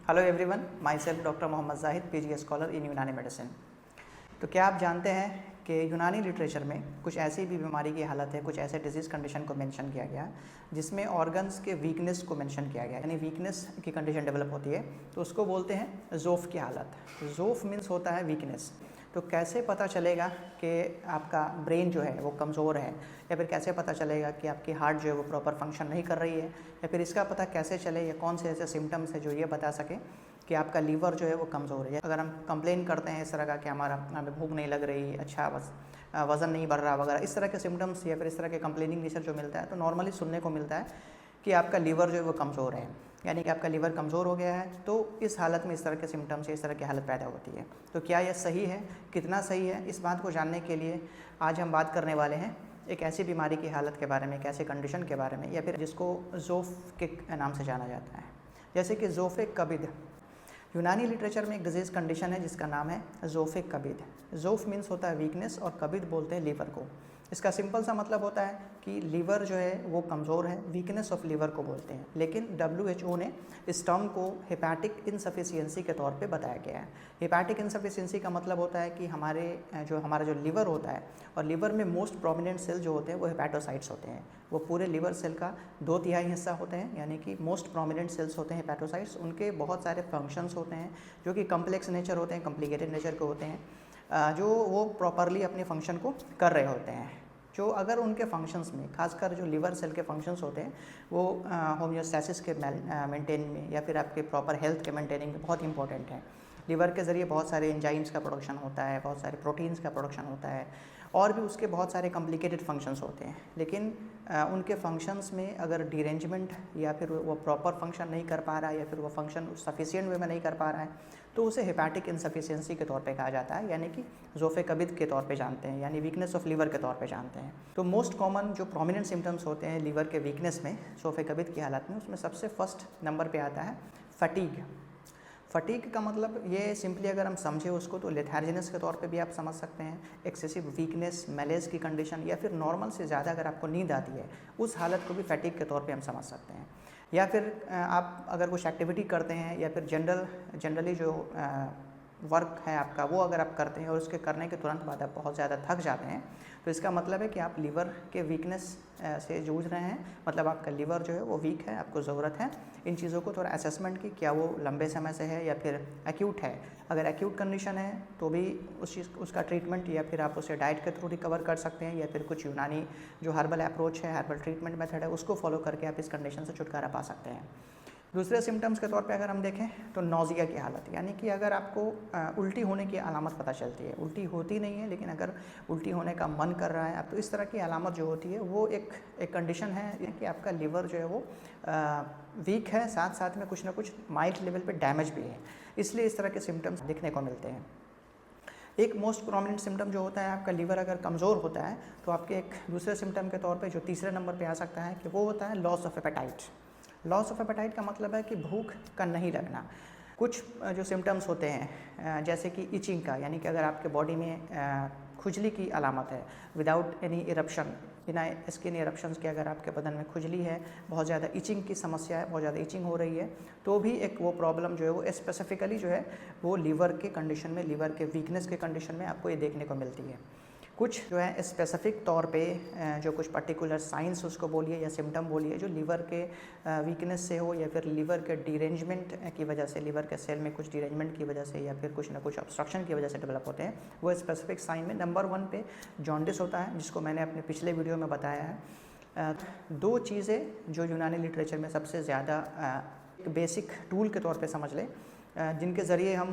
Hello everyone, my self doctor Mohammad Zahid, PG scholar in Unani medicine. तो क्या आप जानते हैं कि यूनानी लिटरेचर में कुछ ऐसी भी बीमारी की हालत है, कुछ ऐसे डिजीज़ कंडीशन को मेंशन किया गया जिसमें ऑर्गन्स के वीकनेस को मेंशन किया गया, यानी वीकनेस की कंडीशन डेवलप होती है तो उसको बोलते हैं ज़ोफ़ की हालत। ज़ोफ़ मीन्स होता है वीकनेस। तो कैसे पता चलेगा कि आपका ब्रेन जो है वो कमज़ोर है, या फिर कैसे पता चलेगा कि आपकी हार्ट जो है वो प्रॉपर फंक्शन नहीं कर रही है, या फिर इसका पता कैसे चले या कौन से ऐसे सिम्टम्स है जो ये बता सके कि आपका लीवर जो है वो कमज़ोर है। अगर हम कंप्लेन करते हैं इस तरह का कि हमें भूख नहीं लग रही, अच्छा बस वज़न नहीं बढ़ रहा वगैरह, इस तरह के सिम्टम्स या फिर इस तरह के कंप्लेनिंग नेचर जो मिलता है तो नॉर्मली सुनने को मिलता है कि आपका लीवर जो है वो कमज़ोर है, यानी कि आपका लीवर कमज़ोर हो गया है। तो इस हालत में इस तरह के सिम्टम्स या इस तरह की हालत पैदा होती है। तो क्या यह सही है, कितना सही है, इस बात को जानने के लिए आज हम बात करने वाले हैं एक ऐसी बीमारी की हालत के बारे में, एक ऐसे कंडीशन के बारे में, या फिर जिसको ज़ोफ़ के नाम से जाना जाता है, जैसे कि ज़ोफ़े कबिद। यूनानी लिटरेचर में एक डिजीज़ कंडीशन है जिसका नाम है ज़ोफ़े कबिद। ज़ोफ़ मीन्स होता है वीकनेस और कबिद बोलते हैं लीवर को। इसका सिंपल सा मतलब होता है कि लीवर जो है वो कमज़ोर है, वीकनेस ऑफ लीवर को बोलते हैं। लेकिन WHO ने इस टर्म को हेपैटिक इनसफिशिएंसी के तौर पे बताया गया है। हेपैटिक इनसफिशिएंसी का मतलब होता है कि हमारा जो लीवर होता है, और लीवर में मोस्ट प्रोमिनेंट सेल जो होते हैं वो हेपैटोसाइट्स होते हैं। वो पूरे लीवर सेल का 2/3 हिस्सा होते हैं, यानी कि मोस्ट प्रोमिनेंट सेल्स होते हैं हेपैटोसाइट्स। उनके बहुत सारे फंक्शंस होते हैं जो कि कम्प्लेक्स नेचर होते हैं, कॉम्प्लिकेटेड नेचर के होते हैं, जो वो प्रॉपरली अपने फंक्शन को कर रहे होते हैं। जो अगर उनके फंक्शंस में, खासकर जो लिवर सेल के फंक्शंस होते हैं वो होम्योस्टैसिस के मेंटेन में या फिर आपके प्रॉपर हेल्थ के मेंटेनिंग में बहुत इंपॉर्टेंट है। लिवर के ज़रिए बहुत सारे एंजाइम्स का प्रोडक्शन होता है, बहुत सारे प्रोटीन्स का प्रोडक्शन होता है, और भी उसके बहुत सारे कॉम्प्लिकेटेड फंक्शंस होते हैं। लेकिन उनके फंक्शंस में अगर डिरेंजमेंट या फिर वो प्रॉपर फंक्शन नहीं कर पा रहा है, या फिर वो फंक्शन सफिशिएंट वे में नहीं कर पा रहा है, तो उसे हेपैटिक इनसफिशिएंसी के तौर पे कहा जाता है, यानी कि ज़ोफ़े कबिद के तौर पे जानते हैं, यानी वीकनेस ऑफ लीवर के तौर पे जानते हैं। तो मोस्ट कॉमन जो प्रोमिनेंट सिम्टम्स होते हैं लीवर के वीकनेस में, ज़ोफ़े कबिद की हालत में, उसमें सबसे फर्स्ट नंबर पे आता है फटीग। फटीग का मतलब ये सिंपली अगर हम समझे उसको तो लेथार्जिनस के तौर पे भी आप समझ सकते हैं, एक्सेसिव वीकनेस, मैलेज की कंडीशन, या फिर नॉर्मल से ज़्यादा अगर आपको नींद आती है उस हालत को भी फटीग के तौर पे हम समझ सकते हैं। या फिर आप अगर कुछ एक्टिविटी करते हैं या फिर जनरली जो वर्क है आपका वो अगर आप करते हैं और उसके करने के तुरंत बाद आप बहुत ज़्यादा थक जाते हैं, तो इसका मतलब है कि आप लीवर के वीकनेस से जूझ रहे हैं, मतलब आपका लीवर जो है वो वीक है, आपको ज़रूरत है इन चीज़ों को थोड़ा असेसमेंट की, क्या वो लंबे समय से है या फिर एक्यूट है। अगर एक्यूट कंडीशन है तो भी उसका ट्रीटमेंट या फिर आप उसे डाइट के थ्रू रिकवर कर सकते हैं, या फिर कुछ यूनानी जो हर्बल अप्रोच है, हर्बल ट्रीटमेंट मेथड है, उसको फॉलो करके आप इस कंडीशन से छुटकारा पा सकते हैं। दूसरे सिम्टम्स के तौर पे अगर हम देखें तो नौजिया की हालत, यानी कि अगर आपको उल्टी होने की अलामत पता चलती है, उल्टी होती नहीं है लेकिन अगर उल्टी होने का मन कर रहा है आप, तो इस तरह की अलामत जो होती है वो एक कंडीशन है कि आपका लीवर जो है वो वीक है, साथ साथ में कुछ ना कुछ माइल्ड लेवल पे डैमेज भी है, इसलिए इस तरह के सिम्टम्स दिखने को मिलते हैं। एक मोस्ट प्रोमिनेंट सिम्टम जो होता है, आपका लीवर अगर कमज़ोर होता है तो आपके एक दूसरे सिम्टम के तौर पे जो तीसरे नंबर पे आ सकता है कि वो होता है loss of appetite. Loss of appetite का मतलब है कि भूख का नहीं लगना। कुछ जो सिम्टम्स होते हैं जैसे कि इचिंग का, यानी कि अगर आपके बॉडी में खुजली की अलामत है विदाउट एनी इरप्शन, बिना स्किन इरप्शंस के अगर आपके बदन में खुजली है, बहुत ज़्यादा इचिंग की समस्या है, बहुत ज़्यादा इचिंग हो रही है, तो भी एक वो प्रॉब्लम जो है वो स्पेसिफिकली जो है वो लीवर के कंडीशन में, लीवर के वीकनेस के कंडीशन में आपको ये देखने को मिलती है। कुछ जो है स्पेसिफिक तौर पे जो कुछ पर्टिकुलर साइंस उसको बोलिए या सिम्टम बोलिए जो लीवर के वीकनेस से हो, या फिर लीवर के डिरेंजमेंट की वजह से, लीवर के सेल में कुछ डिरेंजमेंट की वजह से, या फिर कुछ ना कुछ ऑब्स्ट्रक्शन की वजह से डेवलप होते हैं, वो स्पेसिफिक साइन में नंबर 1 पे जॉन्डिस होता है, जिसको मैंने अपने पिछले वीडियो में बताया है। दो चीज़ें जो यूनानी लिटरेचर में सबसे ज़्यादा एक बेसिक टूल के तौर पे समझ लें, जिनके ज़रिए हम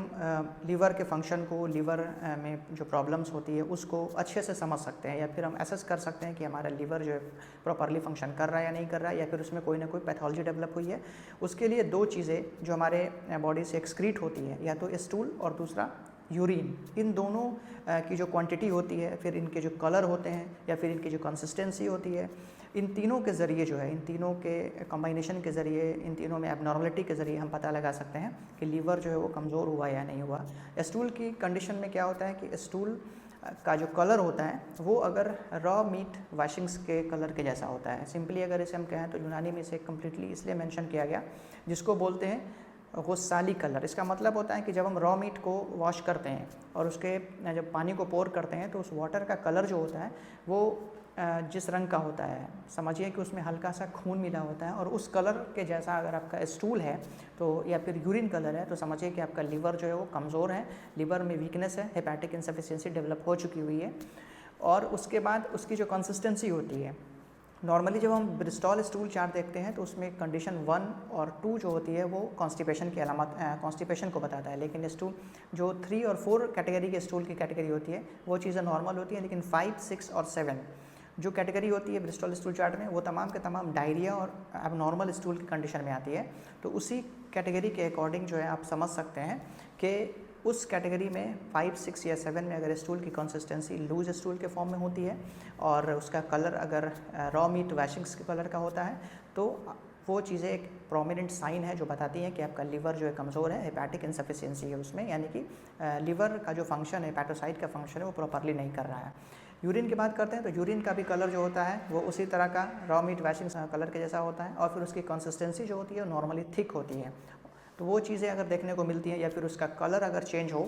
लीवर के फंक्शन को, लीवर में जो प्रॉब्लम्स होती है उसको अच्छे से समझ सकते हैं, या फिर हम एसेस कर सकते हैं कि हमारा लीवर जो है प्रॉपरली फंक्शन कर रहा है या नहीं कर रहा है, या फिर उसमें कोई ना कोई पैथोलॉजी डेवलप हुई है। उसके लिए दो चीज़ें जो हमारे बॉडी से एक्सक्रीट होती है, या तो स्टूल और दूसरा यूरिन। इन दोनों की जो क्वांटिटी होती है, फिर इनके जो कलर होते हैं, या फिर इनकी जो कंसिस्टेंसी होती है, इन तीनों के ज़रिए जो है, इन तीनों के कॉम्बिनेशन के ज़रिए, इन तीनों में एबनॉर्मलिटी के ज़रिए हम पता लगा सकते हैं कि लीवर जो है वो कमज़ोर हुआ या नहीं हुआ। स्टूल की कंडीशन में क्या होता है कि स्टूल का जो कलर होता है वो अगर रॉ मीट वॉशिंग्स के कलर के जैसा होता है। सिंपली अगर इसे हम कहें तो यूनानी में इसे कम्प्लीटली इसलिए मेंशन किया गया जिसको बोलते हैं गुस्साली कलर। इसका मतलब होता है कि जब हम रॉ मीट को वॉश करते हैं और उसके जब पानी को पोर करते हैं तो उस वाटर का कलर जो होता है वो जिस रंग का होता है, समझिए कि उसमें हल्का सा खून मिला होता है, और उस कलर के जैसा अगर आपका स्टूल है तो या फिर यूरिन कलर है तो समझिए कि आपका लीवर जो है वो कमज़ोर है, लीवर में वीकनेस है, हेपेटिक इनसफिशिएंसी डेवलप हो चुकी हुई है। और उसके बाद उसकी जो कंसिस्टेंसी होती है, नॉर्मली जब हम ब्रिस्टॉल स्टूल चार्ट देखते हैं तो उसमें कंडीशन 1 और 2 जो होती है वो कॉन्स्टिपेशन की अलामत कॉन्स्टिपेशन को बताता है, लेकिन स्टूल जो 3 और 4 कैटेगरी के स्टूल की कैटेगरी होती है वो चीज़ें नॉर्मल होती हैं, लेकिन 5, 6 और 7 जो कैटेगरी होती है ब्रिस्टॉल स्टूल चार्ट में वो तमाम के तमाम डायरिया और अब नॉर्मल स्टूल की कंडीशन में आती है। तो उसी कैटेगरी के अकॉर्डिंग जो है आप समझ सकते हैं कि उस कैटेगरी में 5, 6 या 7 में अगर स्टूल की कंसिस्टेंसी लूज स्टूल के फॉर्म में होती है और उसका कलर अगर रॉ मीट वैशिंग्स के कलर का होता है तो वो चीज़ें एक प्रोमिनेंट साइन है जो बताती हैं कि आपका लीवर जो है कमज़ोर है, हेपेटिक इनसफिशिएंसी है उसमें, यानी कि लीवर का जो फंक्शन है, हेपेटोसाइट का फंक्शन है वो प्रॉपरली नहीं कर रहा है। यूरिन की बात करते हैं तो यूरिन का भी कलर जो होता है वो उसी तरह का रॉ मीट वैशिंग कलर के जैसा होता है और फिर उसकी कंसिस्टेंसी जो होती है नॉर्मली थिक होती है। तो वो चीज़ें अगर देखने को मिलती हैं या फिर उसका कलर अगर चेंज हो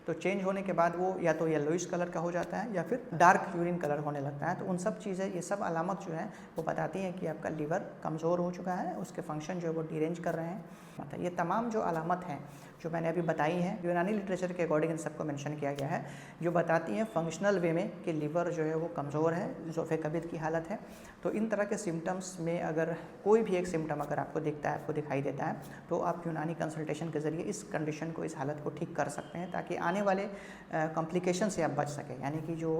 तो चेंज होने के बाद वो या तो येलोइश कलर का हो जाता है या फिर डार्क यूरिन कलर होने लगता है। तो उन सब चीज़ें, ये सब अलामत जो है वो बताती हैं कि आपका लीवर कमज़ोर हो चुका है, उसके फंक्शन जो है वो डिरेंज कर रहे हैं। मतलब ये तमाम जो अलामत हैं जो मैंने अभी बताई हैं, यूनानी लिटरेचर के अकॉर्डिंग इन सबको मेंशन किया गया है, जो बताती हैं फंक्शनल वे में कि लीवर जो है वो कमज़ोर है, ज़ोफ़े कबीद की हालत है। तो इन तरह के सिम्टम्स में अगर कोई भी एक सिम्टम अगर आपको दिखता है, आपको दिखाई देता है, तो आप यूनानी कंसल्टेशन के ज़रिए इस कंडीशन को, इस हालत को ठीक कर सकते हैं ताकि आने वाले कॉम्प्लिकेशन से आप बच सकें। यानी कि जो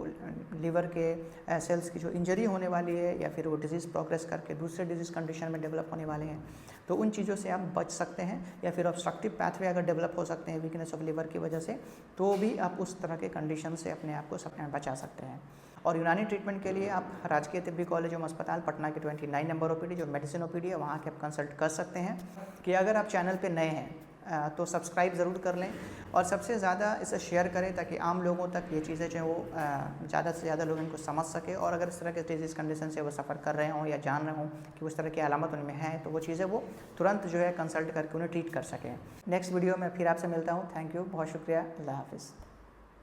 लीवर के सेल्स की जो इंजरी होने वाली है या फिर वो डिजीज़ प्रोग्रेस करके दूसरे डिजीज़ कंडीशन में डेवलप होने वाले हैं, तो उन चीज़ों से आप बच सकते हैं। या फिर ऑब्स्ट्रक्टिव पाथवे अगर डेवलप हो सकते हैं वीकनेस ऑफ लीवर की वजह से, तो भी आप उस तरह के कंडीशन से अपने आप को बचा सकते हैं। और यूनानी ट्रीटमेंट के लिए आप राजकीय तिब्बी कॉलेज एवं अस्पताल पटना के 29 नंबर ओपीडी जो मेडिसिन ओपीडी है वहाँ के आप कंसल्ट कर सकते हैं। कि अगर आप चैनल पे नए हैं तो सब्सक्राइब ज़रूर कर लें और सबसे ज़्यादा इसे शेयर करें ताकि आम लोगों तक ये चीज़ें जो हैं वो ज़्यादा से ज़्यादा लोग इनको समझ सकें। और अगर इस तरह के डिजीज़ कंडीशन से वो सफ़र कर रहे हों या जान रहे हों कि उस तरह की अलामत उनमें है, तो वो चीज़ें वो तुरंत जो है कंसल्ट करके उन्हें ट्रीट कर सकें। नेक्स्ट वीडियो में फिर आपसे मिलता हूँ। थैंक यू, बहुत शुक्रिया, अल्लाह हाफ़िज़।